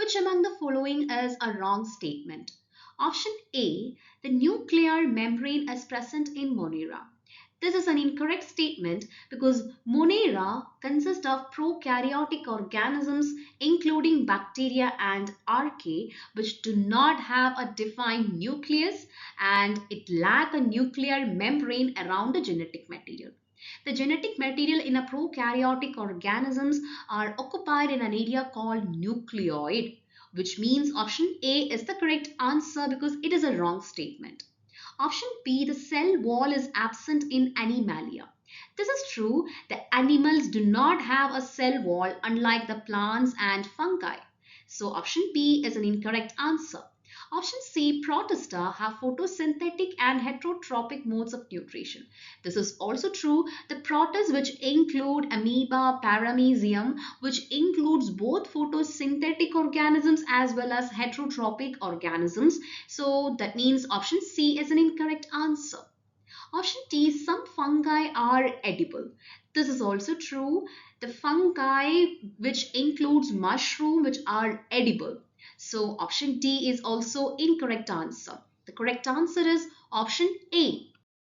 Which among the following is a wrong statement? Option A, the nuclear membrane is present in Monera. This is an incorrect statement because Monera consists of prokaryotic organisms including bacteria and archaea which do not have a defined nucleus and it lack a nuclear membrane around the genetic material. The genetic material in a prokaryotic organisms are occupied in an area called nucleoid, which means option A is the correct answer because it is a wrong statement. Option B, the cell wall is absent in Animalia. This is true. The animals do not have a cell wall unlike the plants and fungi. So option B is an incorrect answer. Option C, Protista have photosynthetic and heterotrophic modes of nutrition. This is also true. The protists, which include amoeba, paramecium, which includes both photosynthetic organisms as well as heterotrophic organisms. So that means option C is an incorrect answer. Option D, some fungi are edible. This is also true. The fungi which includes mushroom which are edible. So option D is also incorrect answer. The correct answer is option A.